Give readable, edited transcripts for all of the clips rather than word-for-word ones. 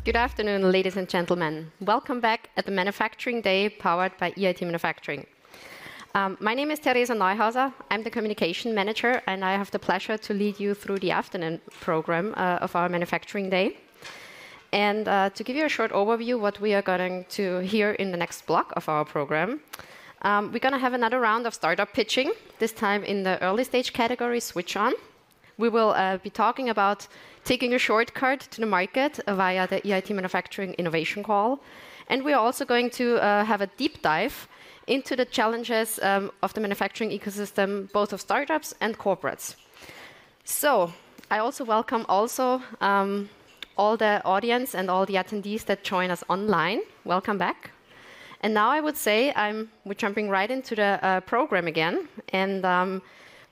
Good afternoon, ladies and gentlemen. Welcome back at the Manufacturing Day powered by EIT Manufacturing. My name is Theresa Neuhauser. I'm the Communication Manager, and I have the pleasure to lead you through the afternoon program of our Manufacturing Day. And to give you a short overview what we are going to hear in the next block of our program, we're going to have another round of startup pitching, this time in the early stage category, SwitchOn. We will be talking about taking a shortcut to the market via the EIT Manufacturing Innovation Call. And we're also going to have a deep dive into the challenges of the manufacturing ecosystem, both of startups and corporates. So I also welcome all the audience and all the attendees that join us online. Welcome back. And now I would say we're jumping right into the program again, and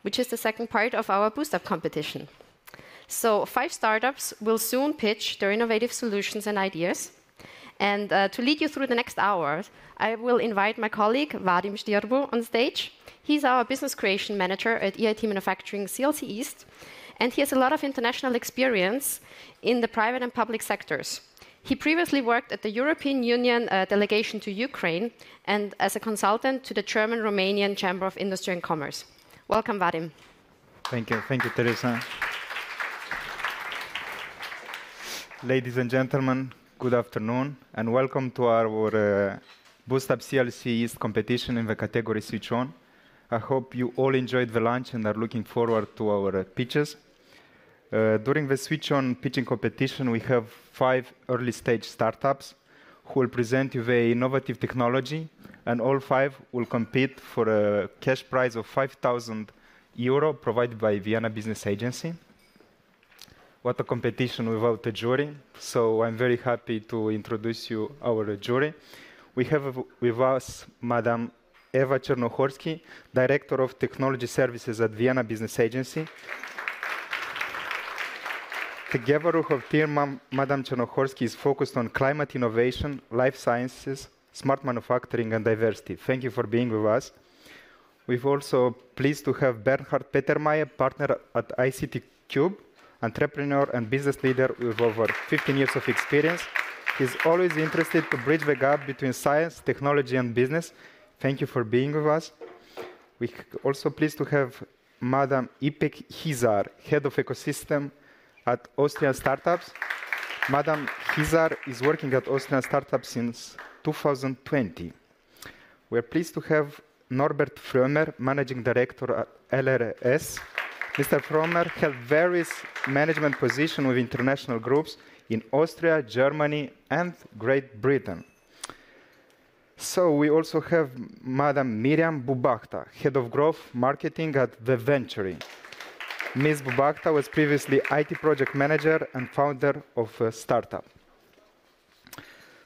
which is the second part of our BoostUp competition. So 5 startups will soon pitch their innovative solutions and ideas. And to lead you through the next hour, I will invite my colleague Vadim Stirbu on stage. He's our business creation manager at EIT Manufacturing CLC East. And he has a lot of international experience in the private and public sectors. He previously worked at the European Union delegation to Ukraine and as a consultant to the German-Romanian Chamber of Industry and Commerce. Welcome, Vadim. Thank you, Teresa. Ladies and gentlemen, good afternoon, and welcome to our BoostUp CLC East competition in the category SwitchOn. I hope you all enjoyed the lunch and are looking forward to our pitches. During the SwitchOn pitching competition, we have 5 early-stage startups who will present you the innovative technology, and all 5 will compete for a cash prize of €5,000 provided by Vienna Business Agency. What a competition without a jury. So I'm very happy to introduce you our jury. We have with us Madam Eva Chernohorsky, Director of Technology Services at Vienna Business Agency. Together with her team, Madam Chernohorsky is focused on climate innovation, life sciences, smart manufacturing, and diversity. Thank you for being with us. We're also pleased to have Bernhard Petermayer, partner at ICT Cube, entrepreneur and business leader with over 15 years of experience. He's always interested to bridge the gap between science, technology, and business. Thank you for being with us. We're also pleased to have Madam Ipek Hizar, Head of Ecosystem at Austrian Startups. Madam Hizar is working at Austrian Startups since 2020. We're pleased to have Norbert Frömer, Managing Director at LRS. Mr. Frömer held various management positions with international groups in Austria, Germany, and Great Britain. So we also have Madam Miriam Bubachta, Head of Growth Marketing at The Venture. Ms. Bubachta was previously IT project manager and founder of a startup.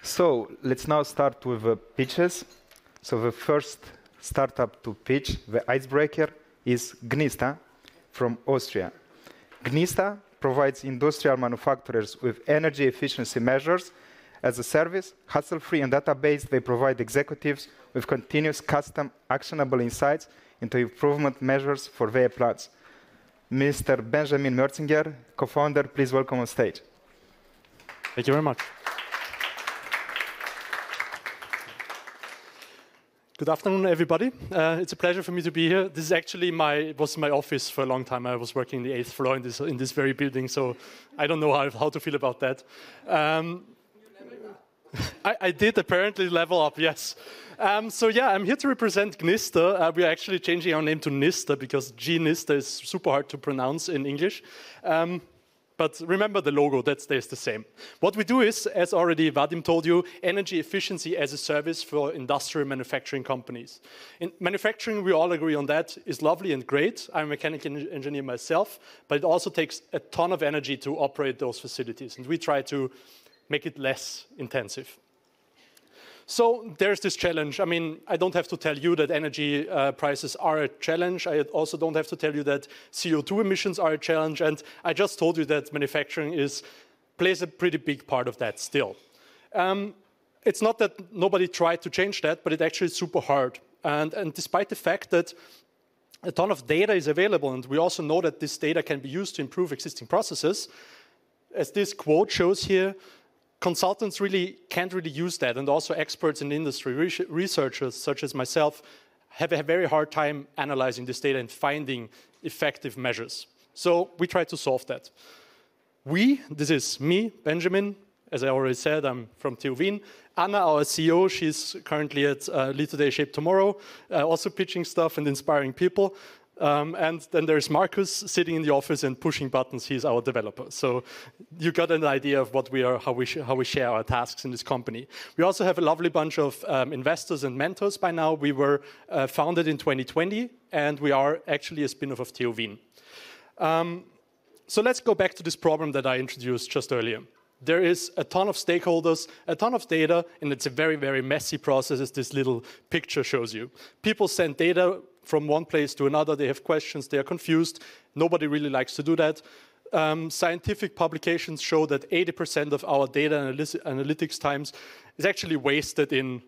So let's now start with the pitches. So the first startup to pitch, the icebreaker, is Gnista from Austria. Gnista provides industrial manufacturers with energy efficiency measures as a service, hassle-free and data-based. They provide executives with continuous custom actionable insights into improvement measures for their plants. Mr. Benjamin Merzinger, co-founder, please welcome on stage. Thank you very much. Good afternoon, everybody. It's a pleasure for me to be here. This is actually was my office for a long time. I was working in the 8th floor in this very building, so I don't know how to feel about that. I did apparently level up, yes. So yeah, I'm here to represent Gnista. We're actually changing our name to Nista because Gnista is super hard to pronounce in English. But remember the logo, that stays the same. What we do is, as already Vadim told you, energy efficiency as a service for industrial manufacturing companies. In manufacturing, we all agree on that, is lovely and great. I'm a mechanical engineer myself, but it also takes a ton of energy to operate those facilities. And we try to make it less intensive. So there's this challenge. I mean, I don't have to tell you that energy prices are a challenge. I also don't have to tell you that CO2 emissions are a challenge. And I just told you that manufacturing plays a pretty big part of that still. It's not that nobody tried to change that, but it actually is super hard. And despite the fact that a ton of data is available, and we also know that this data can be used to improve existing processes, as this quote shows here, consultants really can't really use that, and also experts in the industry, researchers such as myself, have a very hard time analyzing this data and finding effective measures. So we try to solve that. This is me, Benjamin. As I already said, I'm from TU Wien. Anna, our CEO, she's currently at Lead Today, Shape Tomorrow, also pitching stuff and inspiring people. And then there's Marcus sitting in the office and pushing buttons. He's our developer. So you got an idea of what we are, how we share our tasks in this company. We also have a lovely bunch of investors and mentors by now. We were founded in 2020, and we are actually a spin-off of TU Wien. So let's go back to this problem that I introduced just earlier. There is a ton of stakeholders, a ton of data, and it's a very, very messy process, as this little picture shows you. People send data from one place to another. They have questions. They are confused. Nobody really likes to do that. Scientific publications show that 80% of our data analytics times is actually wasted in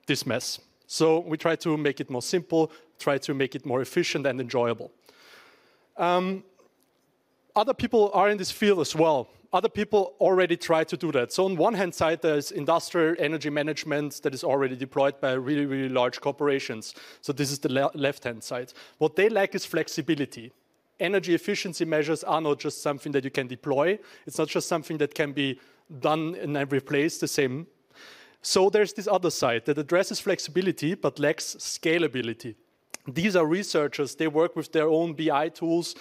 this mess. So we try to make it more simple, try to make it more efficient and enjoyable. Other people are in this field as well. Other people already try to do that. So on one hand side, there's industrial energy management that is already deployed by really, really large corporations. So this is the left-hand side. What they lack is flexibility. Energy efficiency measures are not just something that you can deploy. It's not just something that can be done in every place the same. So there's this other side that addresses flexibility but lacks scalability. These are researchers. They work with their own BI tools.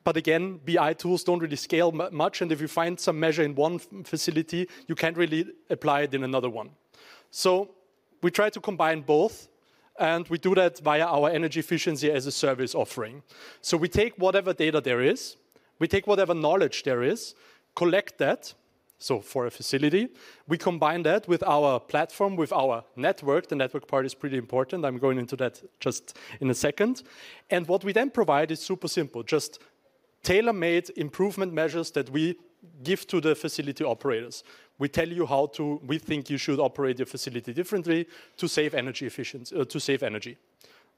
But again, BI tools don't really scale much, and if you find some measure in one facility, you can't really apply it in another one. So we try to combine both, and we do that via our energy efficiency as a service offering. So we take whatever data there is, we take whatever knowledge there is, collect that, so for a facility, we combine that with our platform, with our network. The network part is pretty important. I'm going into that just in a second. And what we then provide is super simple, just tailor-made improvement measures that we give to the facility operators. We tell you how we think you should operate your facility differently to save energy efficiency, to save energy.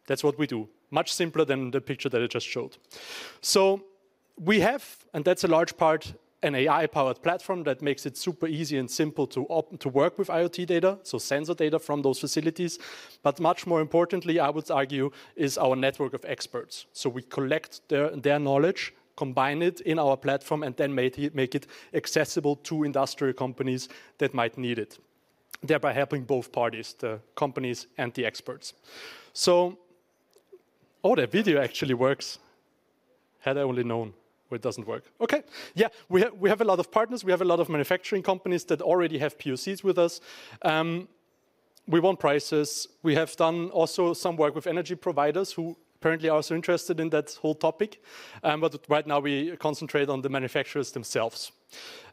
That's what we do. Much simpler than the picture that I just showed. So we have, and that's a large part, an AI-powered platform that makes it super easy and simple to work with IoT data, so sensor data from those facilities. But much more importantly, I would argue, is our network of experts. So we collect their knowledge, combine it in our platform, and then make it accessible to industrial companies that might need it, thereby helping both parties, the companies and the experts. So, the video actually works. Had I only known. Or it doesn't work. Okay, yeah, we have a lot of partners. We have a lot of manufacturing companies that already have POCs with us. We won prizes. We have done also some work with energy providers who apparently are also interested in that whole topic. But right now we concentrate on the manufacturers themselves.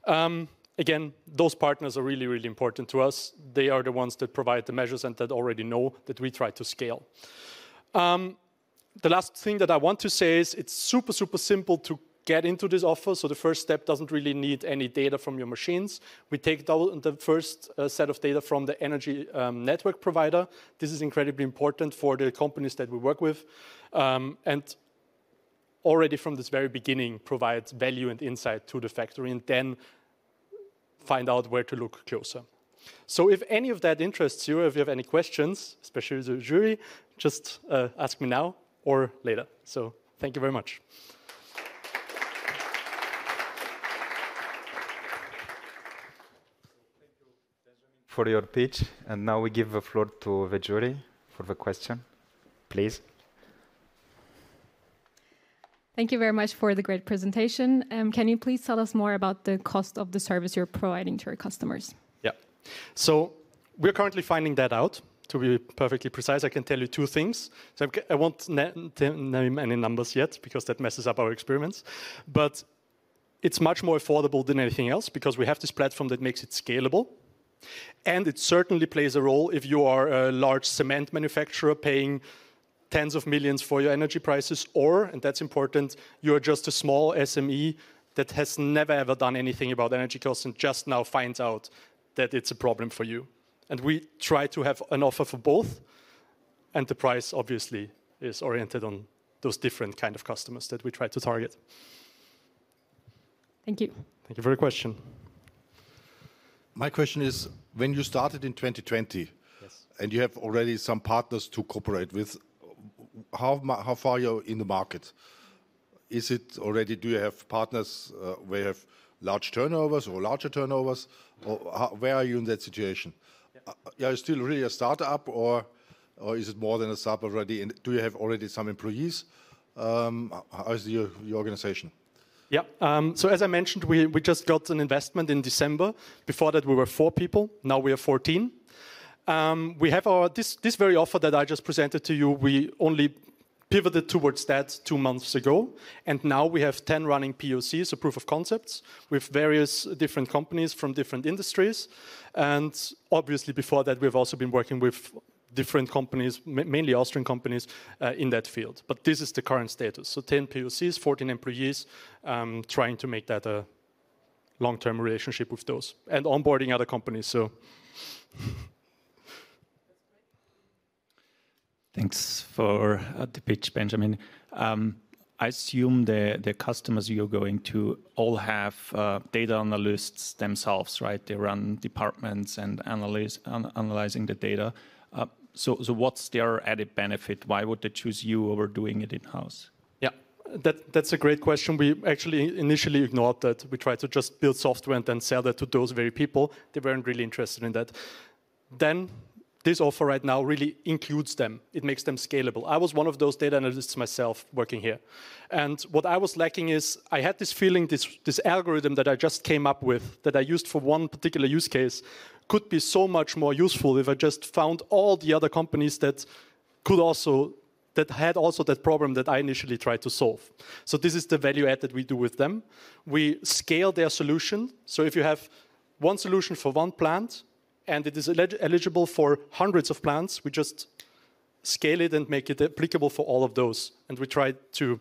Again, those partners are really, really important to us. They are the ones that provide the measures and that already know that we try to scale. The last thing that I want to say is it's super, super simple to get into this offer. So the first step doesn't really need any data from your machines. We take the first set of data from the energy network provider. This is incredibly important for the companies that we work with. And already from this very beginning provides value and insight to the factory, and then find out where to look closer. So if any of that interests you, if you have any questions, especially the jury, just ask me now or later. So thank you very much. For your pitch, and now we give the floor to the jury for the question, please. Thank you very much for the great presentation. Can you please tell us more about the cost of the service you're providing to your customers? Yeah, so we're currently finding that out. To be perfectly precise, I can tell you two things. So I won't name any numbers yet because that messes up our experiments, but it's much more affordable than anything else because we have this platform that makes it scalable. And it certainly plays a role if you are a large cement manufacturer paying tens of millions for your energy prices, or, and that's important, you're just a small SME that has never ever done anything about energy costs and just now finds out that it's a problem for you. And we try to have an offer for both, and the price obviously is oriented on those different kind of customers that we try to target. Thank you. Thank you for the question. My question is, when you started in 2020, and you have already some partners to cooperate with, how far are you in the market? Is it already, do you have partners where you have large turnovers or larger turnovers? Or where are you in that situation? Are you still really a startup, or is it more than a startup already? And do you have already some employees? How is your organization? Yeah, so as I mentioned, we just got an investment in December. Before that, we were 4 people. Now we are 14. We have this very offer that I just presented to you. We only pivoted towards that 2 months ago. And now we have 10 running POCs, so proof of concepts, with various different companies from different industries. And obviously before that, we've also been working with different companies, mainly Austrian companies, in that field. But this is the current status. So 10 POCs, 14 employees, trying to make that a long-term relationship with those. And onboarding other companies, so... Thanks for the pitch, Benjamin. I assume the customers you're going to all have data analysts themselves, right? They run departments and analyzing the data. So what's their added benefit? Why would they choose you over doing it in-house? Yeah, that's a great question. We actually initially ignored that. We tried to just build software and then sell that to those very people. They weren't really interested in that. Then this offer right now really includes them. It makes them scalable. I was one of those data analysts myself working here. And what I was lacking is, I had this feeling, this algorithm that I just came up with, that I used for one particular use case, could be so much more useful if I just found all the other companies that had also that problem that I initially tried to solve. So this is the value add that we do with them. We scale their solution. So if you have one solution for one plant, and it is eligible for hundreds of plants, we just scale it and make it applicable for all of those. And we try to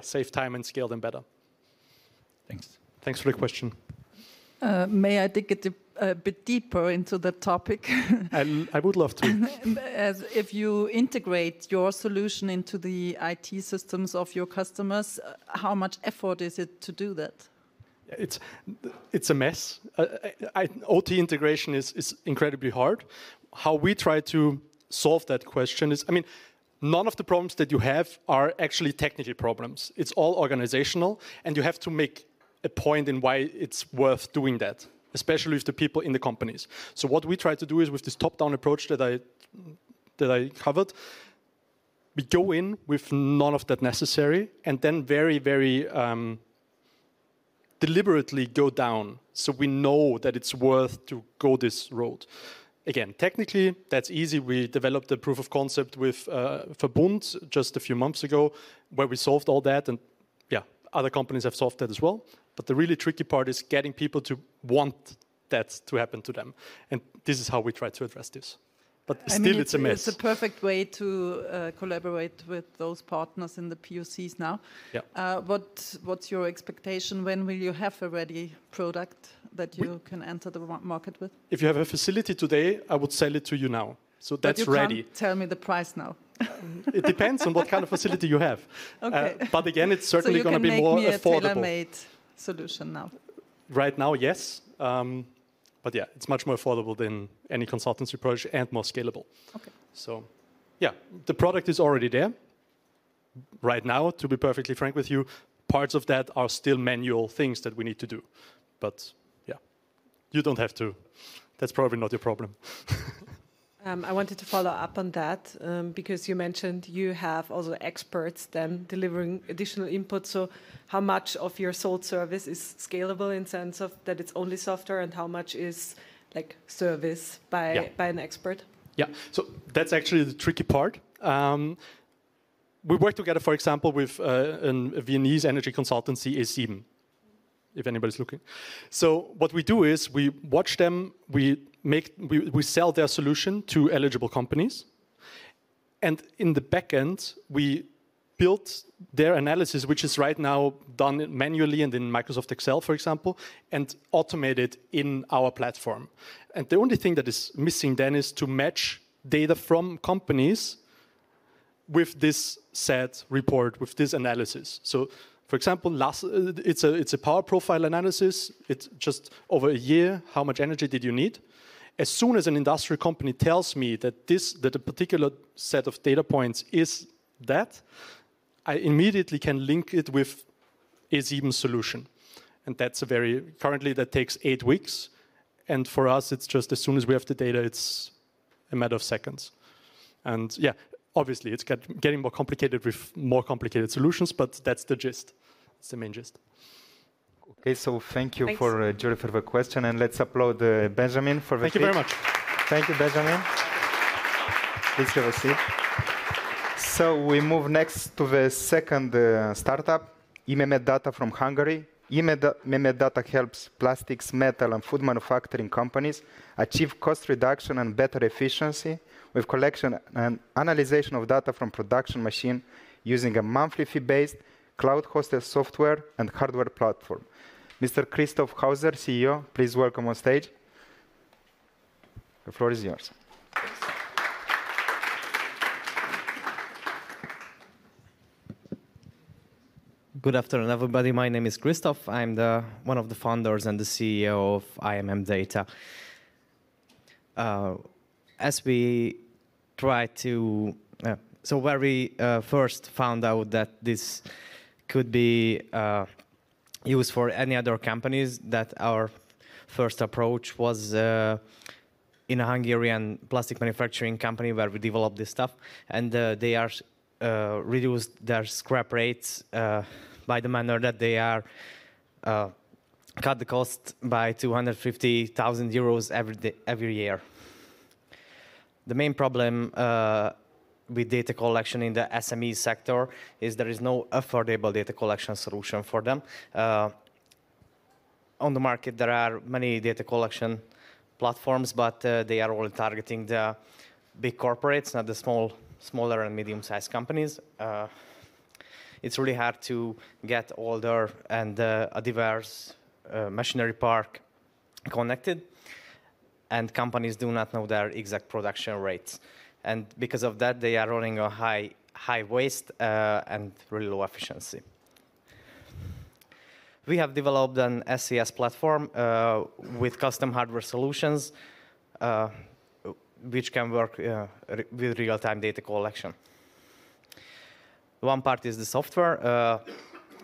save time and scale them better. Thanks. Thanks for the question. May I dig a bit deeper into that topic? I would love to. As if you integrate your solution into the IT systems of your customers, how much effort is it to do that? It's a mess. OT integration is incredibly hard. How we try to solve that question is, I mean, none of the problems that you have are actually technical problems. It's all organizational, and you have to make a point in why it's worth doing that, especially with the people in the companies. So what we try to do is, with this top-down approach that I covered, we go in with none of that necessary, and then very, very deliberately go down, so we know that it's worth to go this road. Again, technically, that's easy. We developed a proof of concept with Verbund just a few months ago, where we solved all that, and other companies have solved that as well. But the really tricky part is getting people to want that to happen to them, and this is how we try to address this. But still, it's a mess. It's a perfect way to collaborate with those partners in the POCs now. Yeah. What's your expectation? When will you have a ready product that you can enter the market with? If you have a facility today, I would sell it to you now. So that's ready. But you can't tell me the price now. It depends on what kind of facility you have. Okay. But again, it's certainly going to be more affordable. So you can make me a tailor-made solution now? Right now, yes. But yeah, it's much more affordable than any consultancy project and more scalable. Okay. So yeah, the product is already there. Right now, to be perfectly frank with you, parts of that are still manual things that we need to do. But yeah, you don't have to. That's probably not your problem. I wanted to follow up on that because you mentioned you have also experts then delivering additional input. So how much of your sold service is scalable in sense of that it's only software, and how much is like service by an expert? Yeah, so that's actually the tricky part. We work together, for example, with a Viennese energy consultancy, Senseven, if anybody's looking. So what we do is we watch them, we sell their solution to eligible companies. And in the back end, we build their analysis, which is right now done manually and in Microsoft Excel, for example, and automate it in our platform. And the only thing that is missing then is to match data from companies with this set report, with this analysis. So For example, it's a power profile analysis. It's just over a year, how much energy did you need? As soon as an industrial company tells me that a particular set of data points is that, I immediately can link it with a Sieben solution. And that's currently that takes 8 weeks. And for us, it's just as soon as we have the data, it's a matter of seconds. And yeah, obviously, it's getting more complicated with more complicated solutions, but that's the gist. It's the main gist. Okay, so thank you for Julie for the question, and let's applaud Benjamin for the Thank you very much. Thank you, Benjamin. Please have a seat. So we move next to the second startup, IMM-Data from Hungary. IMM-Data helps plastics, metal, and food manufacturing companies achieve cost reduction and better efficiency with collection and analysis of data from production machine using a monthly fee-based, cloud-hosted software and hardware platform. Mr. Christoph Hauser, CEO, please welcome on stage. The floor is yours. Good afternoon, everybody. My name is Christoph. I'm one of the founders and the CEO of IMM-Data. As we try to, so where we first found out that this could be used for any other companies, that our first approach was in a Hungarian plastic manufacturing company where we developed this stuff, and they are reduced their scrap rates by the manner that they are cut the cost by 250,000 euros every year. The main problem with data collection in the SME sector is there is no affordable data collection solution for them. On the market, there are many data collection platforms, but they are all targeting the big corporates, not the smaller and medium-sized companies. It's really hard to get older and a diverse machinery park connected, and companies do not know their exact production rates. And because of that, they are running a high waste and really low efficiency. We have developed an SES platform with custom hardware solutions which can work with real-time data collection. One part is the software.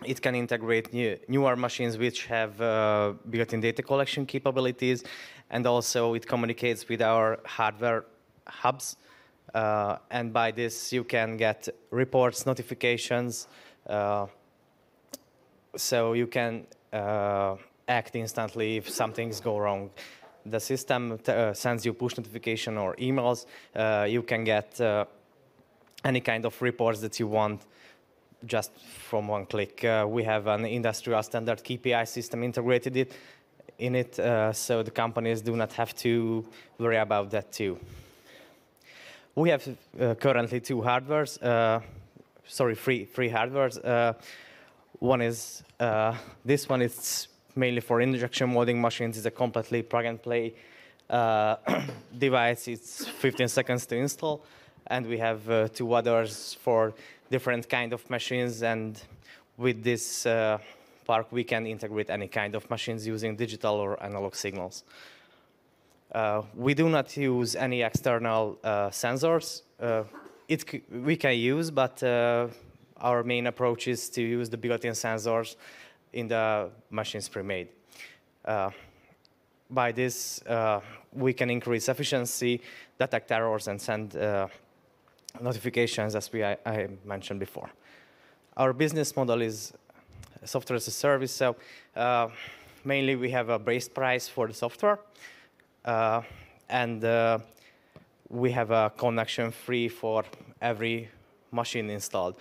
It can integrate newer machines which have built-in data collection capabilities, and also it communicates with our hardware hubs. And by this, you can get reports, notifications, so you can act instantly if something's go wrong. The system sends you push notification or emails. You can get any kind of reports that you want just from one click. We have an industrial standard KPI system integrated in it, so the companies do not have to worry about that too. We have currently three hardwares. One is this one. It's mainly for injection molding machines. It's a completely plug-and-play device. It's 15 seconds to install. And we have two others for different kind of machines. And with this park, we can integrate any kind of machines using digital or analog signals. We do not use any external sensors. We can use, but our main approach is to use the built-in sensors in the machines pre-made. By this, we can increase efficiency, detect errors, and send notifications, as I mentioned before. Our business model is software as a service. So mainly, we have a base price for the software. And we have a connection free for every machine installed.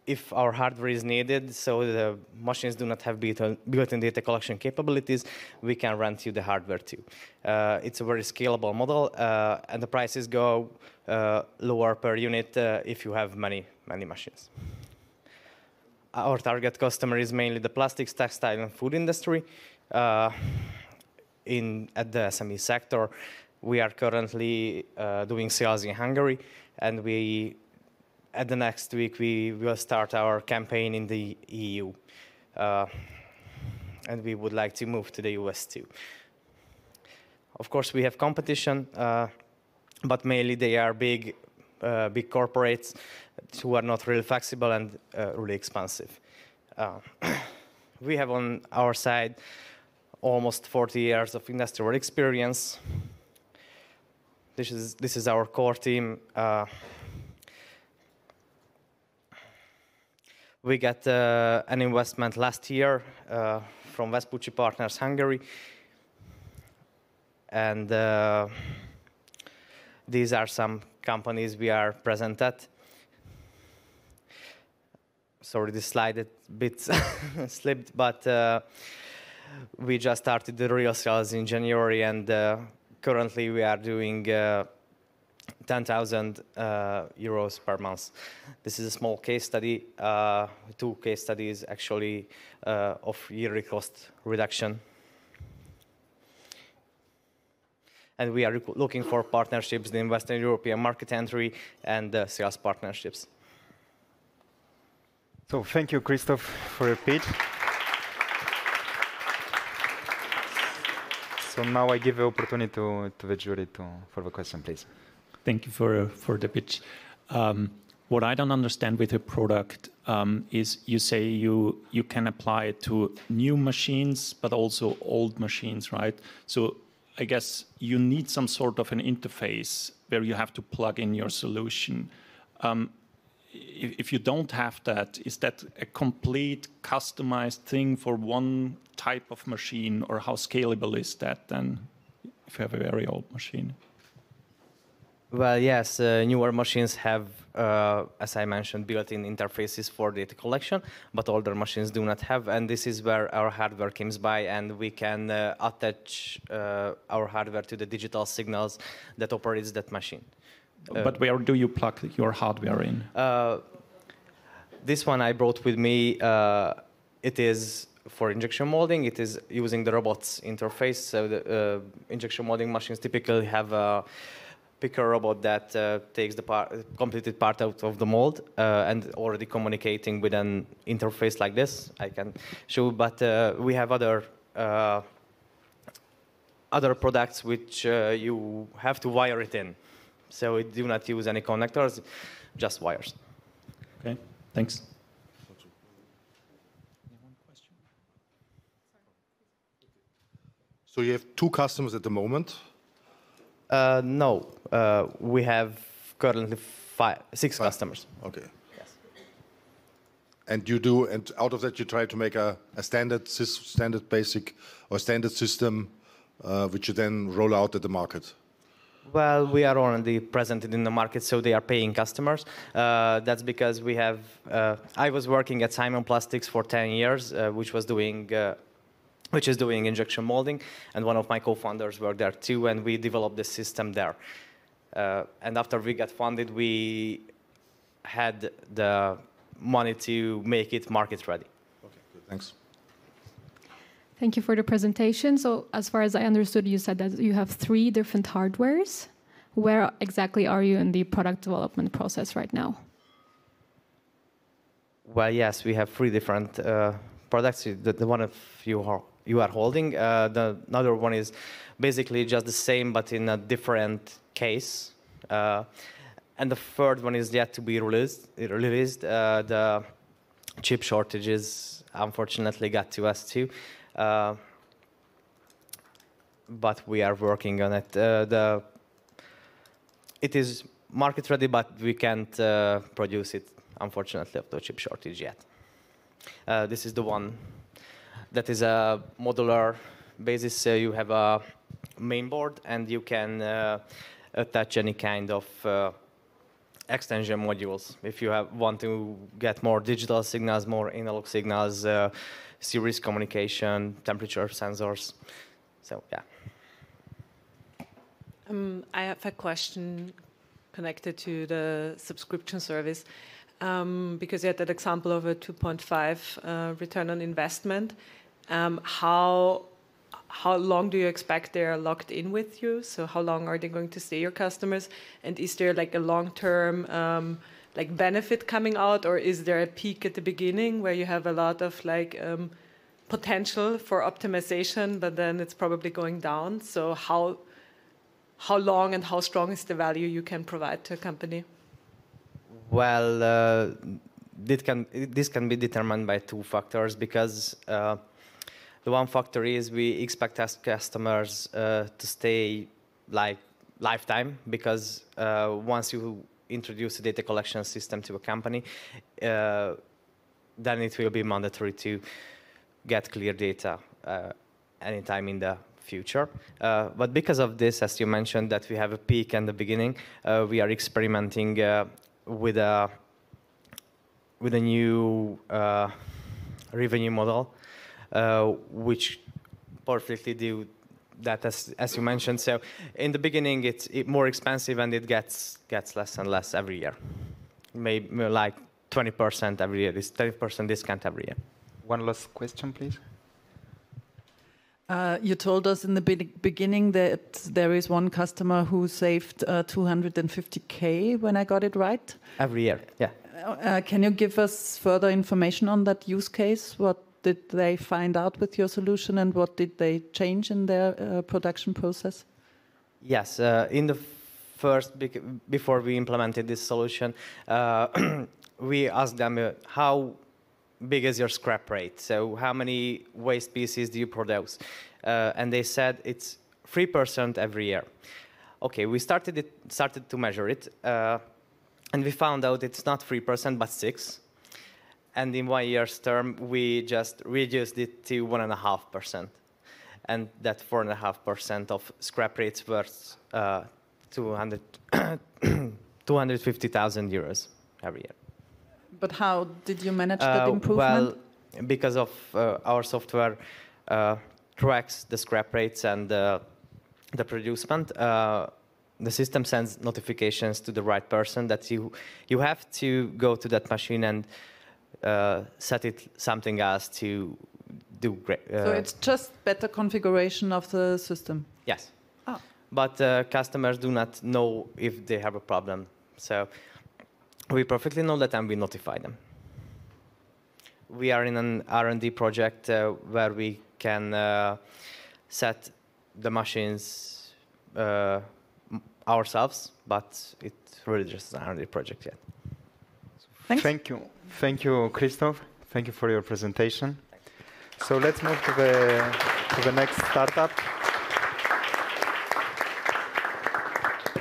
If our hardware is needed, so the machines do not have built-in data collection capabilities, we can rent you the hardware too. It's a very scalable model, and the prices go lower per unit if you have many machines. Our target customer is mainly the plastics, textile, and food industry. At the SME sector, we are currently doing sales in Hungary, and we at the next week, we will start our campaign in the EU. And we would like to move to the US too. Of course, we have competition, but mainly they are big corporates who are not really flexible and really expensive. We have on our side almost 40 years of industrial experience. This is our core team. We got an investment last year from Vespucci Partners, Hungary. And these are some companies we are present at. Sorry, this slide a bit slipped, but we just started the real sales in January, and currently we are doing 10,000 euros per month. This is a small case study, 2 case studies actually of yearly cost reduction. And we are looking for partnerships in Western European market entry and sales partnerships. So thank you, Christoph, for your pitch. So now I give the opportunity to the jury for the question, please. Thank you for the pitch. What I don't understand with the product is you say you can apply it to new machines, but also old machines, right? So I guess you need some sort of an interface where you have to plug in your solution. If you don't have that, is that a complete customized thing for one type of machine, or how scalable is that then if you have a very old machine? Well, yes, newer machines have, as I mentioned, built-in interfaces for data collection, but older machines do not have, and this is where our hardware comes by, and we can attach our hardware to the digital signals that operates that machine. But where do you plug your hardware in? This one I brought with me. It is for injection molding. It is using the robot's interface. So the injection molding machines typically have a picker robot that takes the completed part out of the mold and already communicating with an interface like this. I can show, but we have other products which you have to wire it in. So we do not use any connectors, just wires. Okay, thanks. So you have 2 customers at the moment? No, we have currently 6 customers. Okay. Yes. And out of that you try to make a standard basic or standard system which you then roll out at the market? Well, we are already present in the market, so they are paying customers. That's because we have. I was working at Simon Plastics for 10 years, which is doing injection molding, and one of my co-founders worked there too, and we developed the system there. And after we got funded, we had the money to make it market ready. Okay, good. Thanks. Thank you for the presentation. So as far as I understood, you said that you have 3 different hardwares. Where exactly are you in the product development process right now? Well, yes, we have 3 different products. The one of you are holding. The another one is basically just the same, but in a different case. And the third one is yet to be released. The chip shortages, unfortunately, got to us too. But we are working on it. It is market ready, but we can't produce it, unfortunately, of the chip shortage yet. This is the one that is a modular basis. So you have a main board, and you can attach any kind of extension modules. If you want to get more digital signals, more analog signals, series communication, temperature sensors. So, yeah. I have a question connected to the subscription service, because you had that example of a 2.5 return on investment. How long do you expect they're locked in with you? So how long are they going to stay your customers? And is there like a long-term like benefit coming out, or is there a peak at the beginning where you have a lot of like potential for optimization, but then it's probably going down? So how long and how strong is the value you can provide to a company? Well, this can be determined by two factors, because the one factor is we expect as customers to stay like lifetime, because once you introduce a data collection system to a company, then it will be mandatory to get clear data anytime in the future. But because of this, as you mentioned, that we have a peak in the beginning, we are experimenting with a new revenue model, which perfectly do that, as you mentioned. So in the beginning, it's more expensive, and it gets less and less every year. Maybe like 20% every year. This 30% discount every year. One last question, please. You told us in the beginning that there is one customer who saved 250K, when I got it right? Every year, yeah. Can you give us further information on that use case? What did they find out with your solution, and what did they change in their production process? Yes, in the first, before we implemented this solution, we asked them how big is your scrap rate? So how many waste pieces do you produce? And they said it's 3% every year. Okay, we started to measure it, and we found out it's not 3%, but 6%. And in 1 year's term, we just reduced it to 1.5%. And that 4.5% of scrap rates worth 250,000 euros every year. But how did you manage that improvement? Well, because of our software tracks the scrap rates and the producement. The system sends notifications to the right person that you have to go to that machine and set it something else to do great. So it's just better configuration of the system? Yes. Oh. But customers do not know if they have a problem. So we perfectly know that, and we notify them. We are in an R&D project where we can set the machines ourselves, but it's really just an R&D project yet. Thanks. Thank you. Thank you, Christoph. Thank you for your presentation. So let's move to the next startup.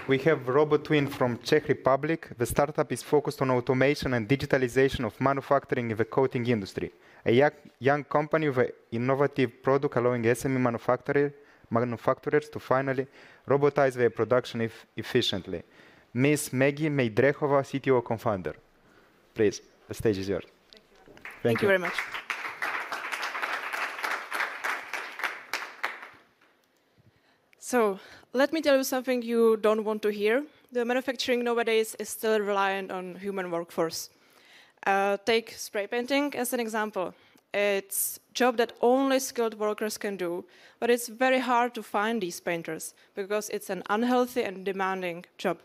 We have RoboTwin from Czech Republic. The startup is focused on automation and digitalization of manufacturing in the coating industry. A young company with an innovative product allowing SME manufacturers to finally robotize their production efficiently. Ms. Maggie Mejdrechova, CTO co-founder. Please, the stage is yours. Thank you very much. So, let me tell you something you don't want to hear. The manufacturing nowadays is still reliant on human workforce. Take spray painting as an example. It's a job that only skilled workers can do, but it's very hard to find these painters because it's an unhealthy and demanding job.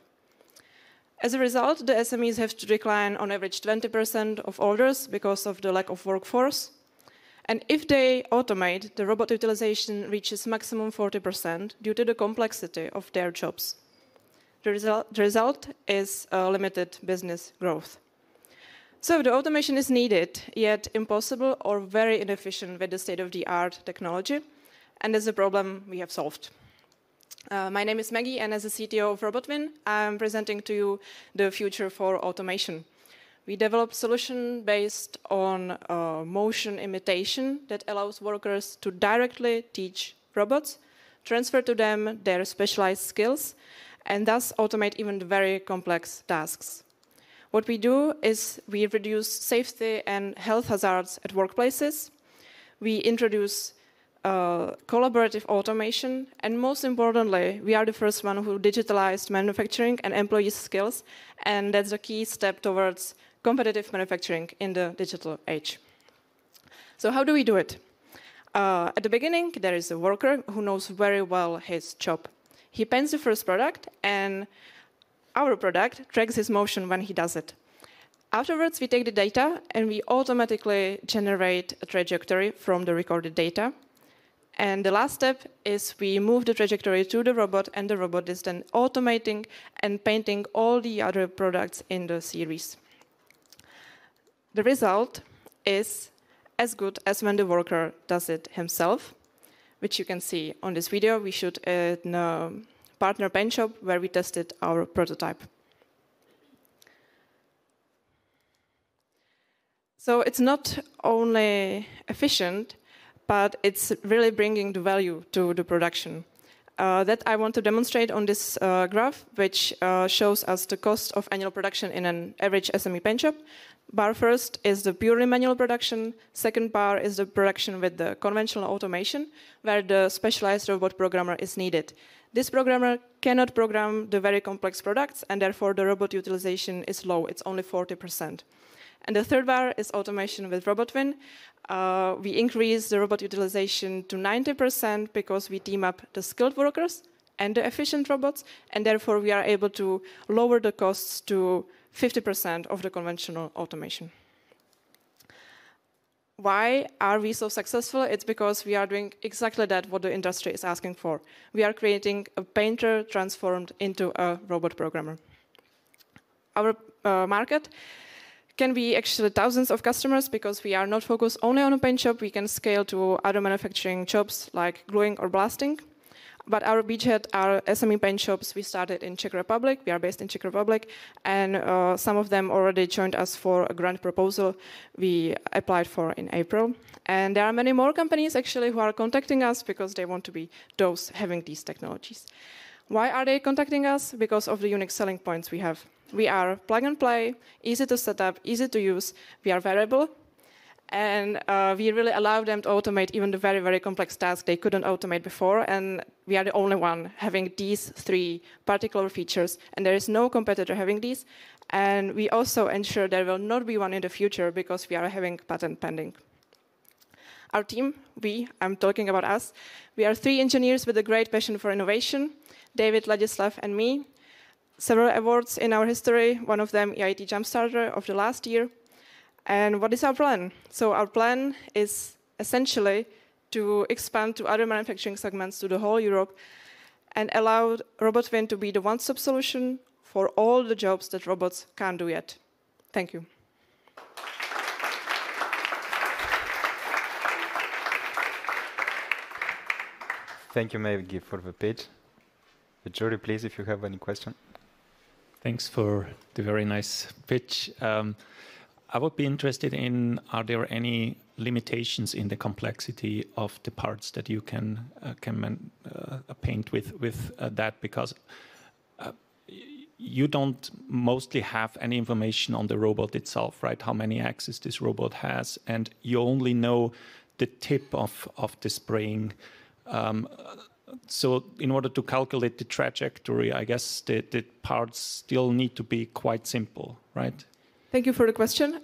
As a result, the SMEs have to decline on average 20% of orders because of the lack of workforce. And if they automate, the robot utilization reaches maximum 40% due to the complexity of their jobs. The result is limited business growth. So the automation is needed, yet impossible or very inefficient with the state-of-the-art technology, and is a problem we have solved. My name is Maggie, and as a CTO of RoboTwin, I'm presenting to you the future for automation. We developed a solution based on motion imitation that allows workers to directly teach robots, transfer to them their specialized skills, and thus automate even very complex tasks. What we do is we reduce safety and health hazards at workplaces. We introduce collaborative automation, and most importantly, we are the first one who digitalized manufacturing and employee skills, and that's a key step towards competitive manufacturing in the digital age. So how do we do it? At the beginning, there is a worker who knows very well his job. He paints the first product, and our product tracks his motion when he does it. Afterwards, we take the data and we automatically generate a trajectory from the recorded data. And the last step is we move the trajectory to the robot, and the robot is then automating and painting all the other products in the series. The result is as good as when the worker does it himself, which you can see on this video. We shoot in a partner paint shop where we tested our prototype. So it's not only efficient, but it's really bringing the value to the production. That I want to demonstrate on this graph, which shows us the cost of annual production in an average SME paint shop. Bar first is the purely manual production. Second bar is the production with the conventional automation, where the specialized robot programmer is needed. This programmer cannot program the very complex products, and therefore the robot utilization is low. It's only 40%. And the third bar is automation with RoboTwin. We increase the robot utilization to 90% because we team up the skilled workers and the efficient robots, and therefore we are able to lower the costs to 50% of the conventional automation. Why are we so successful? It's because we are doing exactly that what the industry is asking for. We are creating a painter transformed into a robot programmer. Our market can be actually thousands of customers because we are not focused only on a paint shop. We can scale to other manufacturing jobs like gluing or blasting. But our beachhead are SME paint shops. We started in Czech Republic. We are based in Czech Republic. And some of them already joined us for a grant proposal we applied for in April. And there are many more companies actually who are contacting us because they want to be those having these technologies. Why are they contacting us? Because of the unique selling points we have. We are plug and play, easy to set up, easy to use. We are variable. And we really allow them to automate even the very, very complex tasks they couldn't automate before. And we are the only one having these three particular features. And there is no competitor having these. And we also ensure there will not be one in the future because we are having patent pending. Our team, I'm talking about us, we are 3 engineers with a great passion for innovation, David, Ladislav, and me. Several awards in our history, one of them EIT Jumpstarter of the last year. And what is our plan? So our plan is essentially to expand to other manufacturing segments to the whole Europe and allow RoboTwin to be the one-stop solution for all the jobs that robots can't do yet. Thank you. Thank you, Maggie, for the page. The jury, please, if you have any question. Thanks for the very nice pitch. I would be interested in, are there any limitations in the complexity of the parts that you can paint with that? Because you don't mostly have any information on the robot itself, right? How many axes this robot has, and you only know the tip of the spraying. So in order to calculate the trajectory, I guess the parts still need to be quite simple, right? Thank you for the question.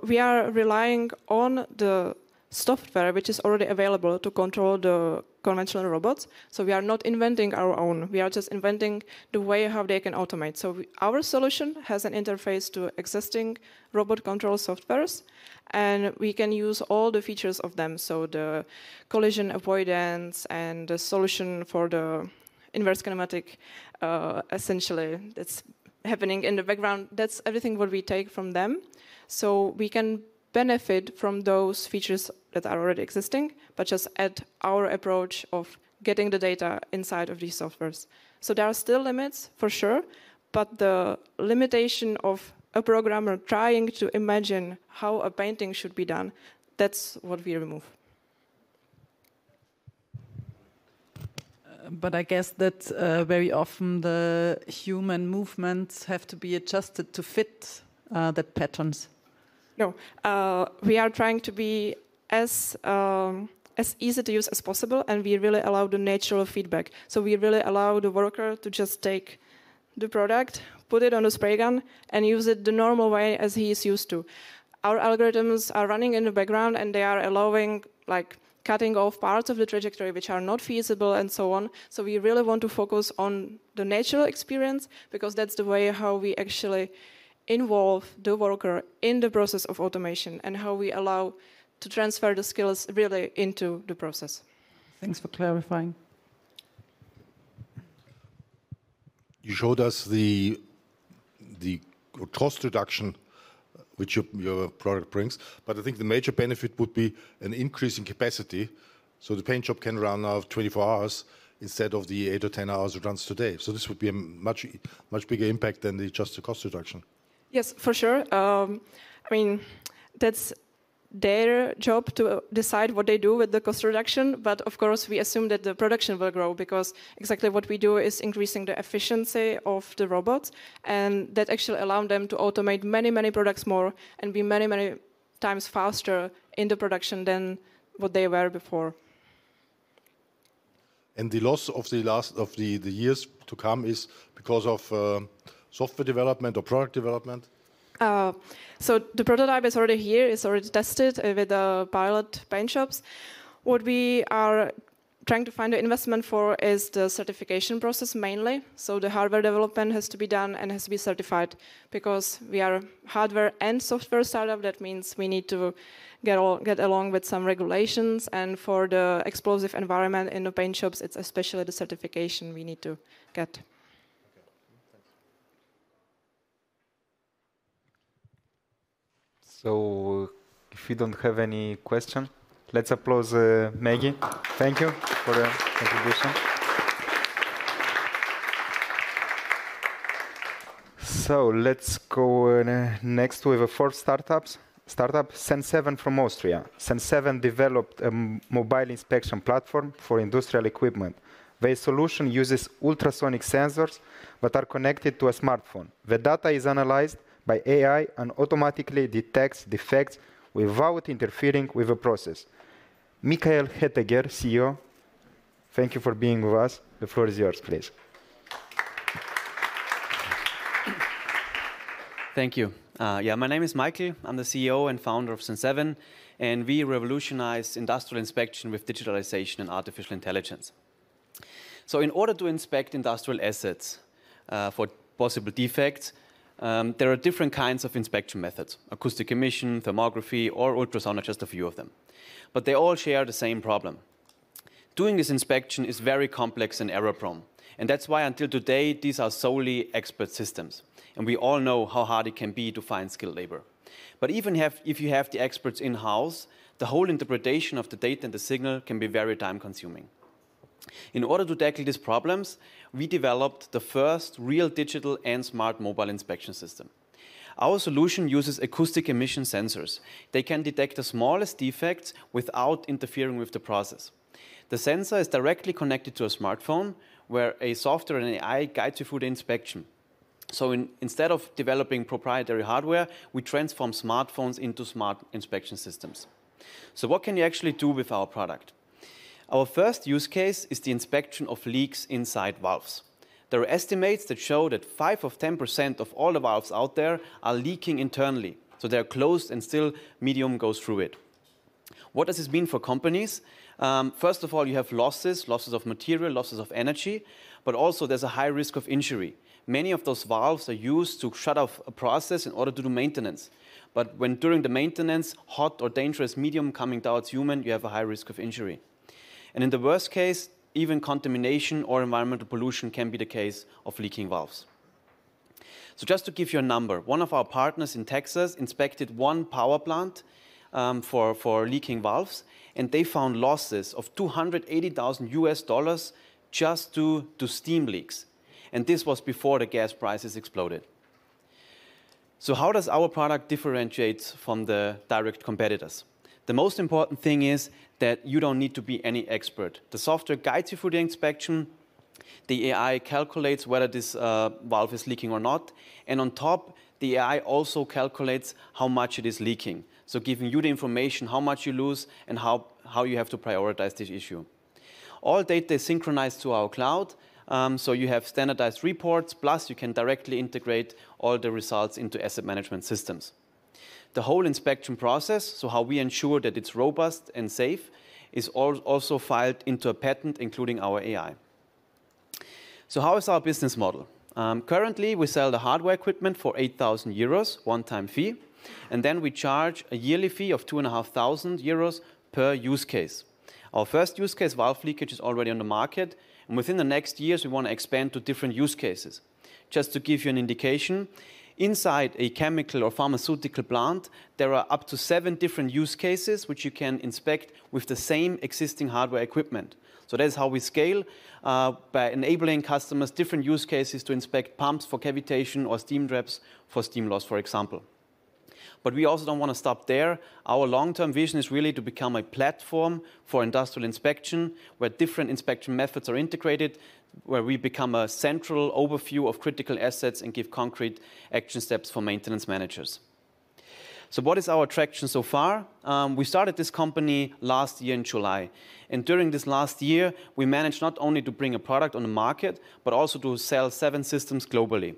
We are relying on the software which is already available to control the conventional robots. So we are not inventing our own. We are just inventing the way how they can automate. So our solution has an interface to existing robot control softwares, and we can use all the features of them. So the collision avoidance and the solution for the inverse kinematic, essentially, that's happening in the background, that's everything what we take from them. So we can benefit from those features that are already existing, but just add our approach of getting the data inside of these softwares. So there are still limits, for sure, but the limitation of a programmer trying to imagine how a painting should be done, that's what we remove. But I guess that very often the human movements have to be adjusted to fit that patterns. No, we are trying to be as easy to use as possible, and we really allow the natural feedback. So we really allow the worker to just take the product, put it on a spray gun, and use it the normal way as he is used to. Our algorithms are running in the background, and they are allowing, like, cutting off parts of the trajectory which are not feasible and so on. So we really want to focus on the natural experience because that's the way how we actually involve the worker in the process of automation and how we allow to transfer the skills really into the process. Thanks for clarifying. You showed us the cost reduction which your product brings, but I think the major benefit would be an increase in capacity, so the paint shop can run now 24 hours instead of the 8 or 10 hours it runs today. So this would be a much bigger impact than just the cost reduction. Yes, for sure. I mean, that's their job to decide what they do with the cost reduction, but of course we assume that the production will grow because exactly what we do is increasing the efficiency of the robots, and that actually allows them to automate many products more and be many times faster in the production than what they were before. And the loss of the years to come is because of software development or product development? So the prototype is already here, it's already tested with the pilot paint shops. What we are trying to find the investment for is the certification process mainly. So the hardware development has to be done and has to be certified because we are hardware and software startup. That means we need to get along with some regulations, and for the explosive environment in the paint shops, it's especially the certification we need to get. So, if you don't have any question, let's applaud Maggie. Thank you for the contribution. So, let's go next with the fourth startup, Senseven from Austria. Senseven developed a mobile inspection platform for industrial equipment. Their solution uses ultrasonic sensors that are connected to a smartphone. The data is analyzed by AI and automatically detects defects without interfering with the process. Michael Hetteger, CEO, thank you for being with us. The floor is yours, please. Thank you. My name is Michael. I'm the CEO and founder of Senseven, and we revolutionize industrial inspection with digitalization and artificial intelligence. So in order to inspect industrial assets for possible defects, there are different kinds of inspection methods. Acoustic emission, thermography, or ultrasound are just a few of them. But they all share the same problem. Doing this inspection is very complex and error-prone. And that's why until today, these are solely expert systems. And we all know how hard it can be to find skilled labor. But even if you have the experts in-house, the whole interpretation of the data and the signal can be very time-consuming. In order to tackle these problems, we developed the first real digital and smart mobile inspection system. Our solution uses acoustic emission sensors. They can detect the smallest defects without interfering with the process. The sensor is directly connected to a smartphone, where a software and AI guides you through the inspection. So instead of developing proprietary hardware, we transform smartphones into smart inspection systems. So what can you actually do with our product? Our first use case is the inspection of leaks inside valves. There are estimates that show that 5 of 10% of all the valves out there are leaking internally. So they're closed and still medium goes through it. What does this mean for companies? First of all, you have losses of material, losses of energy, but also there's a high risk of injury. Many of those valves are used to shut off a process in order to do maintenance. But when during the maintenance, hot or dangerous medium coming towards human, you have a high risk of injury. And in the worst case, even contamination or environmental pollution can be the case of leaking valves. So just to give you a number, one of our partners in Texas inspected one power plant for leaking valves, and they found losses of $280,000 just due to steam leaks. And this was before the gas prices exploded. So how does our product differentiate from the direct competitors? The most important thing is that you don't need to be any expert. The software guides you through the inspection. The AI calculates whether this valve is leaking or not. And on top, the AI also calculates how much it is leaking. So giving you the information, how much you lose, and how you have to prioritize this issue. All data is synchronized to our cloud. So you have standardized reports, plus you can directly integrate all the results into asset management systems. The whole inspection process, so how we ensure that it's robust and safe, is also filed into a patent, including our AI. So how is our business model? Currently, we sell the hardware equipment for 8,000 euros, one-time fee, and then we charge a yearly fee of 2,500 euros per use case. Our first use case, valve leakage, is already on the market, and within the next years, we want to expand to different use cases. Just to give you an indication, inside a chemical or pharmaceutical plant, there are up to 7 different use cases which you can inspect with the same existing hardware equipment. So that is how we scale, by enabling customers different use cases to inspect pumps for cavitation or steam traps for steam loss, for example. But we also don't want to stop there. Our long-term vision is really to become a platform for industrial inspection, where different inspection methods are integrated, where we become a central overview of critical assets and give concrete action steps for maintenance managers. So what is our traction so far? We started this company last year in July. And during this last year, we managed not only to bring a product on the market, but also to sell 7 systems globally.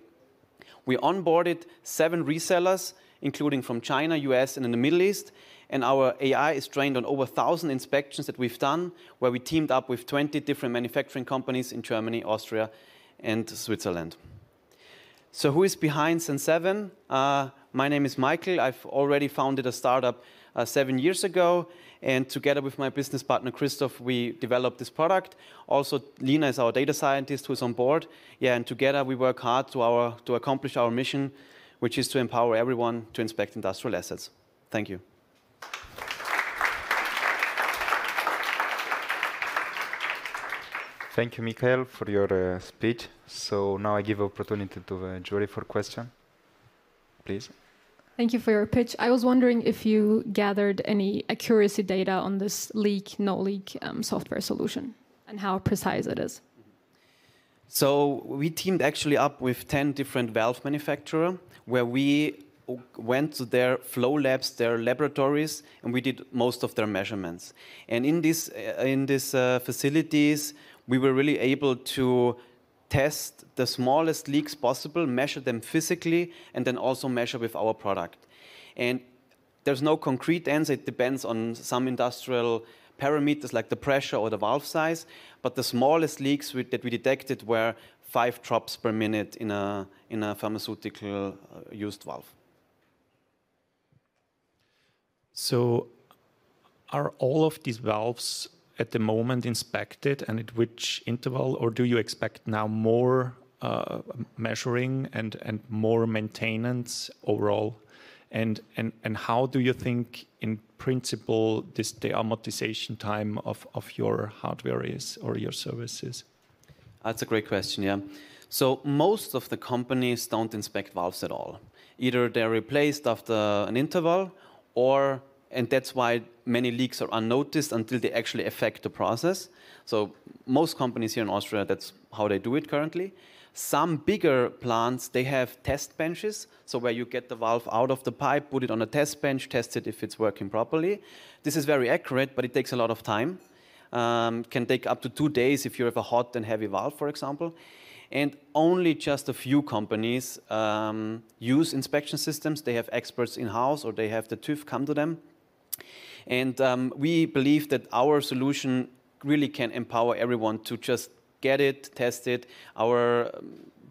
We onboarded 7 resellers, including from China, US, and in the Middle East. And our AI is trained on over 1,000 inspections that we've done, where we teamed up with 20 different manufacturing companies in Germany, Austria, and Switzerland. So who is behind Senseven? My name is Michael. I've already founded a startup 7 years ago. And together with my business partner, Christoph, we developed this product. Also, Lina is our data scientist who's on board. Yeah, and together we work hard to accomplish our mission, which is to empower everyone to inspect industrial assets. Thank you. Thank you, Michael, for your speech. So now I give opportunity to the jury for question. Please. Thank you for your pitch. I was wondering if you gathered any accuracy data on this leak, no leak software solution and how precise it is. So we teamed actually up with 10 different valve manufacturers, where we went to their flow labs, their laboratories, and we did most of their measurements. And in these facilities, we were really able to test the smallest leaks possible, measure them physically, and then also measure with our product. And there's no concrete answer. It depends on some industrial parameters like the pressure or the valve size. But the smallest leaks that we detected were 5 drops per minute in a pharmaceutical used valve. So are all of these valves at the moment inspected, and at which interval, or do you expect now more measuring and more maintenance overall? And how do you think, in principle, the amortization time of your hardware is, or your services? That's a great question, yeah. So most of the companies don't inspect valves at all. Either they're replaced after an interval, and that's why many leaks are unnoticed until they actually affect the process. So most companies here in Austria, that's how they do it currently. Some bigger plants, they have test benches, so where you get the valve out of the pipe, put it on a test bench, test it if it's working properly. This is very accurate, but it takes a lot of time. Can take up to 2 days if you have a hot and heavy valve, for example. And only just a few companies use inspection systems. They have experts in-house, or they have the TÜV come to them. And we believe that our solution really can empower everyone to just get it, test it.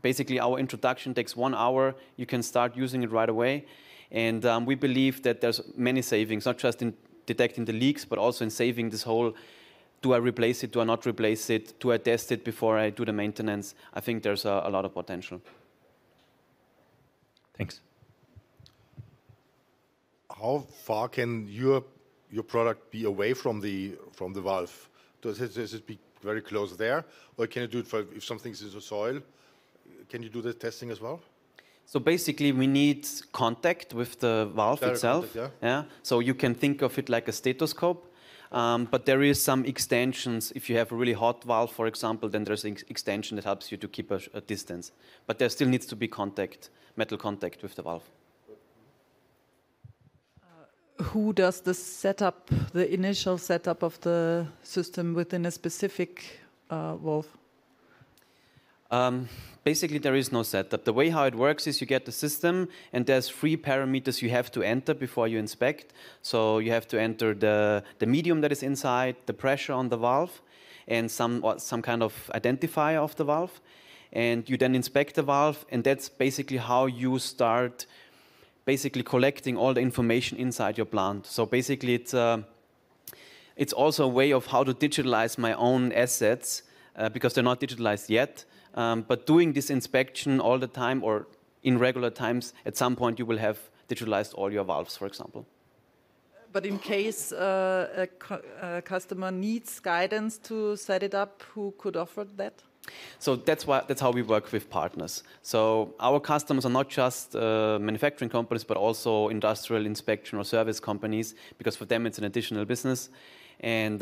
Basically, our introduction takes 1 hour. You can start using it right away. And we believe that there's many savings, not just in detecting the leaks, but also in saving this whole, do I replace it, do I not replace it, do I test it before I do the maintenance? I think there's a lot of potential. Thanks. How far can your product be away from the valve? Does it be very close there, or can you do it if something's in the soil? Can you do the testing as well? So basically, we need contact with the valve Direct itself. contact, yeah. So you can think of it like a stethoscope. But there is some extensions. If you have a really hot valve, for example, then there's an extension that helps you to keep a distance. But there still needs to be metal contact with the valve. Who does the initial setup of the system within a specific valve? Basically, there is no setup. The way how it works is you get the system, and there's 3 parameters you have to enter before you inspect. So you have to enter the medium that is inside, the pressure on the valve, and some kind of identifier of the valve. and you then inspect the valve, and that's basically how you start basically collecting all the information inside your plant. So basically it's also a way of how to digitalize my own assets because they're not digitalized yet. But doing this inspection all the time or in regular times, at some point you will have digitalized all your valves, for example. But in case a customer needs guidance to set it up, who could offer that? So that's how we work with partners. So our customers are not just manufacturing companies, but also industrial inspection or service companies, because for them it's an additional business. And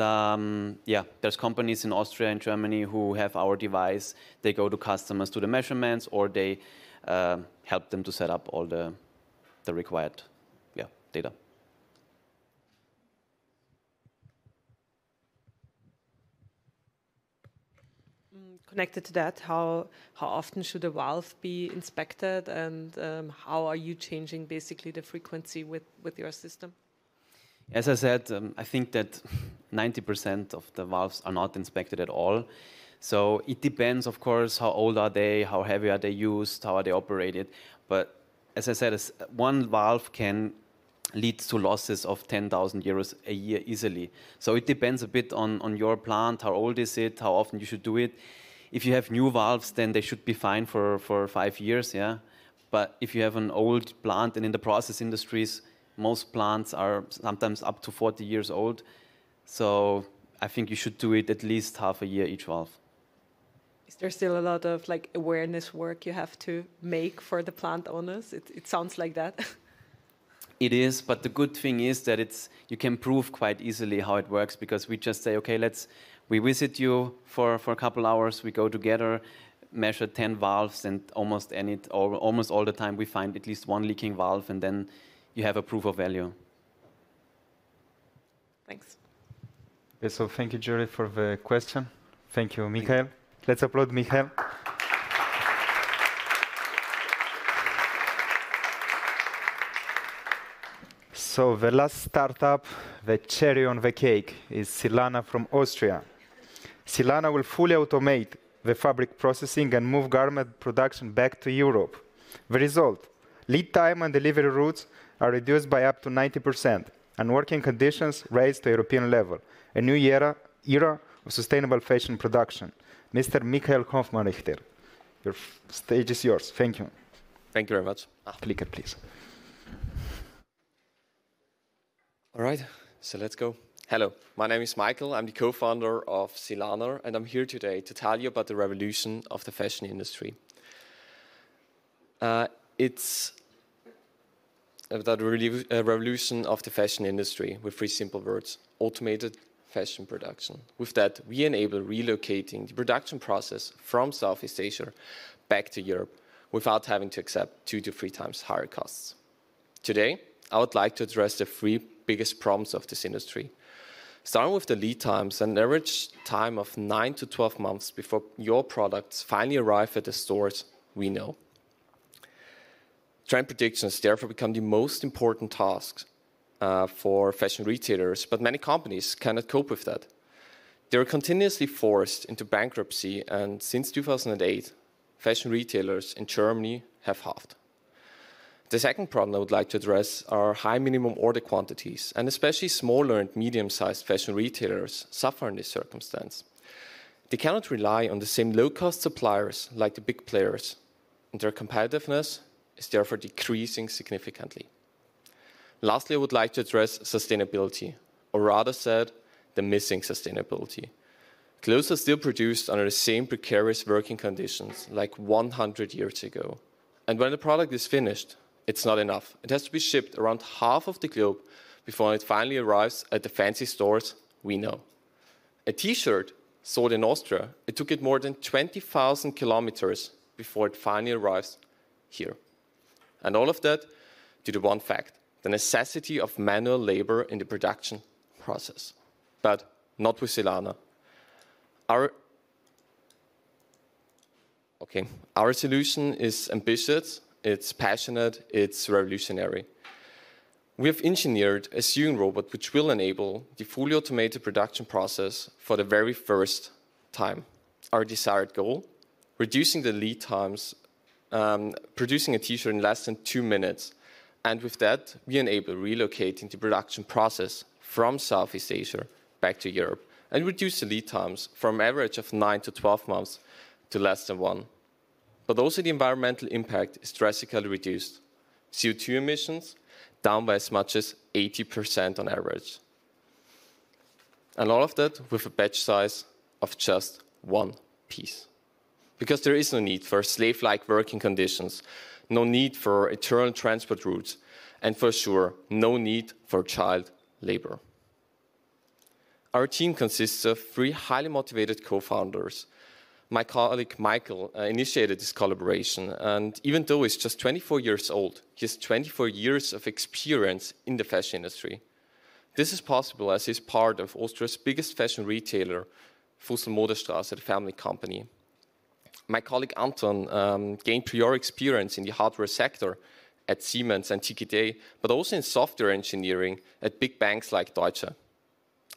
yeah, there's companies in Austria and Germany who have our device. They go to customers to the measurements, or they help them to set up all the required data. Connected to that, how often should a valve be inspected, and how are you changing basically the frequency with your system? As I said, I think that 90% of the valves are not inspected at all. So it depends, of course, how old are they, how heavy are they used, how are they operated. But as I said, one valve can lead to losses of 10,000 euros a year easily. So it depends a bit on your plant, how old is it, how often you should do it. If you have new valves, then they should be fine for 5 years, yeah. But if you have an old plant, and in the process industries, most plants are sometimes up to 40 years old. So I think you should do it at least half a year each valve. Is there still a lot of like awareness work you have to make for the plant owners? It sounds like that. It is, but the good thing is that you can prove quite easily how it works, because we just say, okay, we visit you for a couple hours, we go together, measure 10 valves, and almost all the time we find at least one leaking valve, and then you have a proof of value. Thanks. Okay, so thank you, Julie, for the question. Thank you, Michael. Let's applaud Michael. So the last startup, the cherry on the cake, is Silana from Austria. Silana will fully automate the fabric processing and move garment production back to Europe. The result, lead time and delivery routes are reduced by up to 90%, and working conditions raised to European level. A new era of sustainable fashion production. Mr. Michael Hofmann-Richter, your stage is yours. Thank you. Thank you very much. Clicker, please. All right, so let's go. Hello, my name is Michael. I'm the co-founder of Silana, and I'm here today to tell you about the revolution of the fashion industry. It's about the revolution of the fashion industry with 3 simple words: automated fashion production. With that, we enable relocating the production process from Southeast Asia back to Europe without having to accept 2 to 3 times higher costs. Today, I would like to address the 3 biggest problems of this industry. Starting with the lead times, an average time of 9 to 12 months before your products finally arrive at the stores, we know. Trend predictions therefore become the most important tasks for fashion retailers, but many companies cannot cope with that. They are continuously forced into bankruptcy, and since 2008, fashion retailers in Germany have halved. The second problem I would like to address are high minimum order quantities, and especially smaller and medium-sized fashion retailers suffer in this circumstance. They cannot rely on the same low-cost suppliers like the big players, and their competitiveness is therefore decreasing significantly. Lastly, I would like to address sustainability, or rather said, the missing sustainability. Clothes are still produced under the same precarious working conditions like 100 years ago. And when the product is finished, it's not enough. It has to be shipped around half of the globe before it finally arrives at the fancy stores we know. A T-shirt sold in Austria, it took it more than 20,000 kilometers before it finally arrives here. And all of that due to one fact: the necessity of manual labor in the production process. But not with Silana. Our solution is ambitious, it's passionate, it's revolutionary. We have engineered a sewing robot which will enable the fully automated production process for the very first time. Our desired goal: reducing the lead times, producing a t-shirt in less than 2 minutes. And with that, we enable relocating the production process from Southeast Asia back to Europe and reduce the lead times from an average of 9 to 12 months to less than 1. But also the environmental impact is drastically reduced. CO2 emissions down by as much as 80% on average. And all of that with a batch size of just 1 piece. Because there is no need for slave-like working conditions, no need for eternal transport routes, and for sure, no need for child labor. Our team consists of 3 highly motivated co-founders. My colleague Michael initiated this collaboration, and even though he's just 24 years old, he has 24 years of experience in the fashion industry. This is possible as he's part of Austria's biggest fashion retailer, Fussel Modestraße, the family company. My colleague Anton gained prior experience in the hardware sector at Siemens and TKD, but also in software engineering at big banks like Deutsche.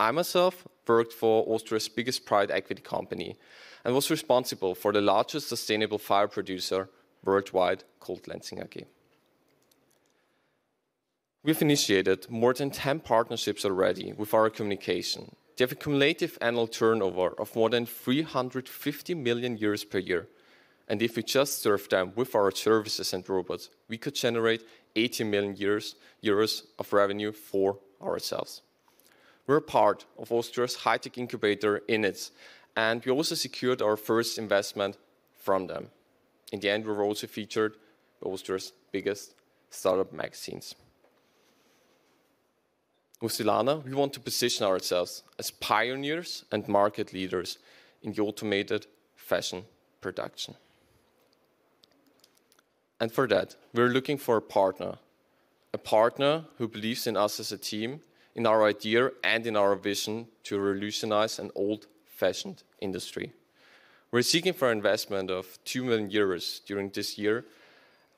I myself worked for Austria's biggest private equity company and was responsible for the largest sustainable fire producer worldwide called Lenzing AG. We've initiated more than 10 partnerships already with our communication. They have a cumulative annual turnover of more than 350 million euros per year. And if we just serve them with our services and robots, we could generate 80 million euros of revenue for ourselves. We're part of Austria's high-tech incubator INITS, and we also secured our first investment from them. In the end, we were also featured by Austria's biggest startup magazines. With Silana, we want to position ourselves as pioneers and market leaders in the automated fashion production. And for that, we're looking for a partner who believes in us as a team, in our idea and in our vision to revolutionize an old-fashioned industry. We're seeking for an investment of 2 million euros during this year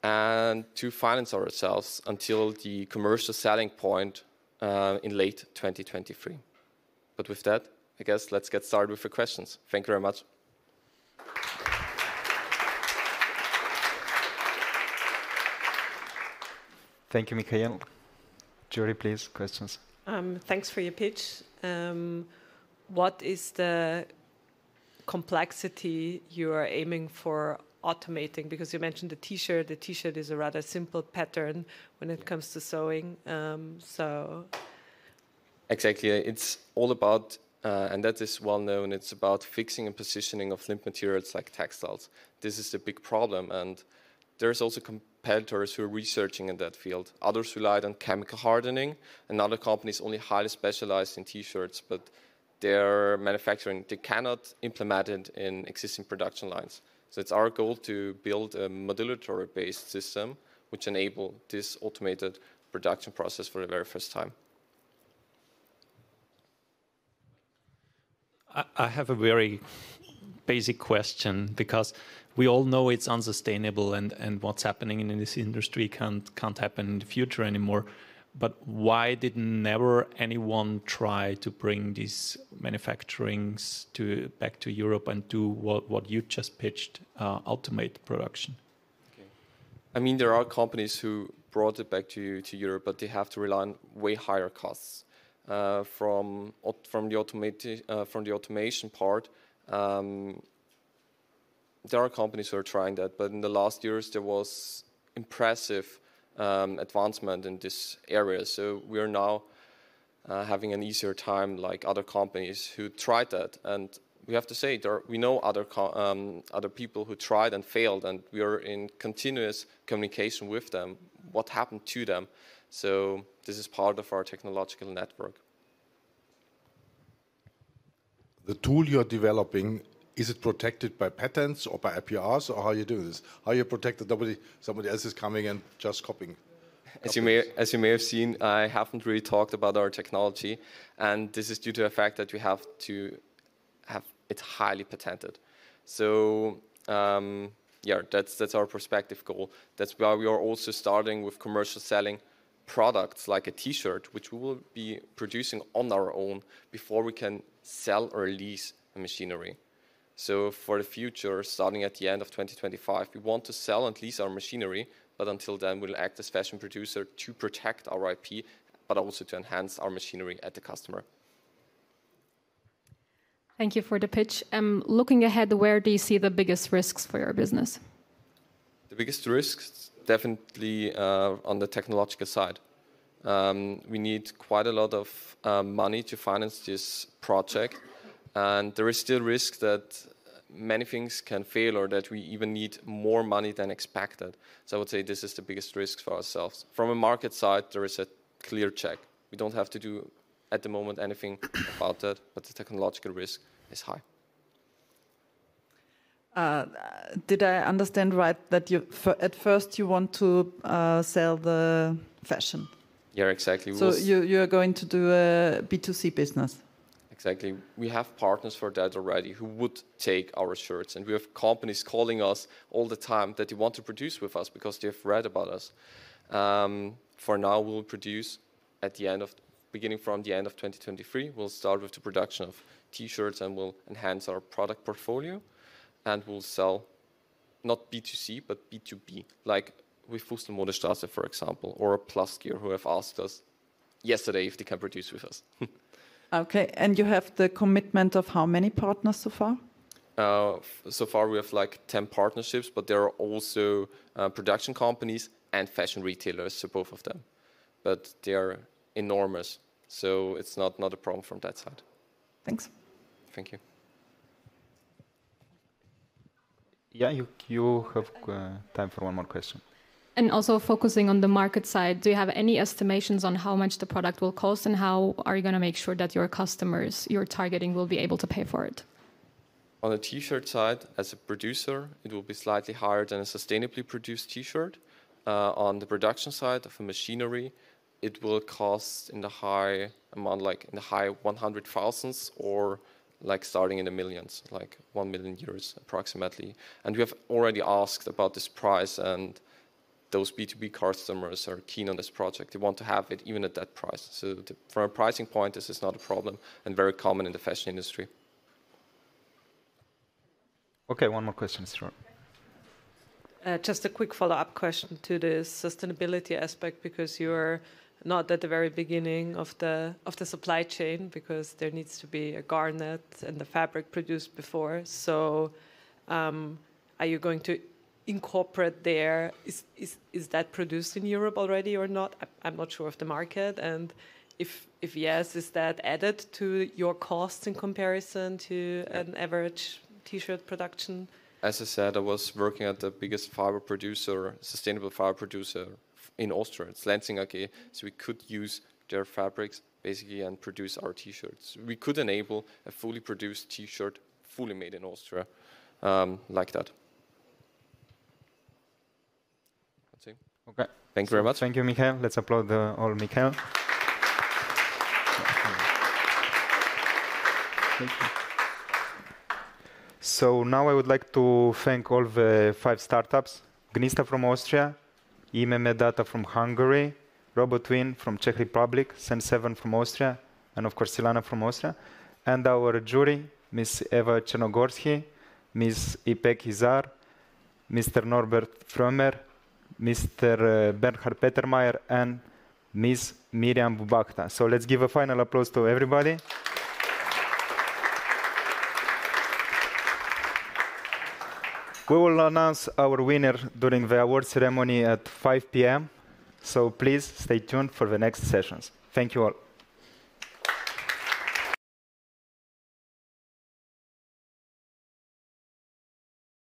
and to finance ourselves until the commercial selling point in late 2023. But with that, I guess let's get started with the questions. Thank you very much. Thank you, Michael. Jury, please, questions. Thanks for your pitch. What is the complexity you are aiming for automating? Because you mentioned the t-shirt. The t-shirt is a rather simple pattern when it comes to sewing. Exactly. It's all about, and that is well known, it's about fixing and positioning of limp materials like textiles. This is the big problem. And there's also competitors who are researching in that field. Others relied on chemical hardening, and other companies only highly specialized in t-shirts, but their manufacturing, they cannot implement it in existing production lines. So it's our goal to build a modulatory-based system which enable this automated production process for the very first time. I have a very basic question, because we all know it's unsustainable and what's happening in this industry can't happen in the future anymore. But why did never anyone try to bring these manufacturings back to Europe and do what you just pitched, automate production? Okay. I mean, there are companies who brought it back to Europe, but they have to rely on way higher costs. From the automation part, there are companies who are trying that, but in the last years there was impressive advancement in this area. So we are now having an easier time like other companies who tried that. And we have to say, we know other people who tried and failed, and we are in continuous communication with them, what happened to them. So this is part of our technological network. The tool you're developing, is it protected by patents or by IPRs, or how are you doing this? How are you protected? Somebody else is coming and just copying. As you may have seen, I haven't really talked about our technology, and this is due to the fact that we have to have it highly patented. So yeah, that's our prospective goal. That's why we are also starting with commercial selling products like a t-shirt, which we will be producing on our own before we can sell or lease a machinery. So for the future, starting at the end of 2025, we want to sell and lease our machinery, but until then we'll act as fashion producer to protect our IP, but also to enhance our machinery at the customer. Thank you for the pitch. Looking ahead, where do you see the biggest risks for your business? The biggest risks, definitely on the technological side. We need quite a lot of money to finance this project. And there is still risk that many things can fail or that we even need more money than expected. So I would say this is the biggest risk for ourselves. From a market side, there is a clear check. We don't have to do at the moment anything about that, but the technological risk is high. Did I understand right that you at first you want to sell the fashion? Yeah, exactly. So you're going to do a B2C business? Exactly. We have partners for that already who would take our shirts. And we have companies calling us all the time that they want to produce with us because they have read about us. For now, we'll produce at the end of, beginning from the end of 2023. We'll start with the production of T-shirts and we'll enhance our product portfolio. And we'll sell not B2C, but B2B, like with Fußball-Modestraße, for example, or Plus Gear, who have asked us yesterday if they can produce with us. Okay, and you have the commitment of how many partners so far? So far we have like 10 partnerships, but there are also production companies and fashion retailers, so both of them. But they are enormous, so it's not a problem from that side. Thanks. Thank you. Yeah, you have time for one more question. And also focusing on the market side, do you have any estimations on how much the product will cost and how are you going to make sure that your customers you're targeting will be able to pay for it? On the T-shirt side, as a producer, it will be slightly higher than a sustainably produced T-shirt. On the production side of a machinery, it will cost in the high amount, like in the high 100,000s or like starting in the millions, like 1 million euros approximately. And we have already asked about this price, and those B2B customers are keen on this project. They want to have it even at that price. So from a pricing point, this is not a problem and very common in the fashion industry. Okay, one more question, sure. Just a quick follow-up question to the sustainability aspect, because you're not at the very beginning of the supply chain, because there needs to be a garment and the fabric produced before. So are you going to incorporate there? Is that produced in Europe already or not? I'm not sure of the market. And if yes, is that added to your costs in comparison to an average T-shirt production? As I said, I was working at the biggest fiber producer, sustainable fiber producer in Austria. It's Lansing AG. So we could use their fabrics basically and produce our T-shirts. We could enable a fully produced T-shirt, fully made in Austria, like that. That's it. Okay. Thank you very much. Thank you, Michael. Let's applaud all Michael. Thank you. So now I would like to thank all the 5 startups: Gnista from Austria, IMM-Data from Hungary, RoboTwin from Czech Republic, Senseven from Austria, and of course Silana from Austria, and our jury, Ms. Eva Czernogorski, Ms. Ipek Izar, Mr. Norbert Frömer, Mr. Bernhard Petermeyer, and Ms. Miriam Bubakta. So let's give a final applause to everybody. We will announce our winner during the award ceremony at 5 p.m. So please stay tuned for the next sessions. Thank you all.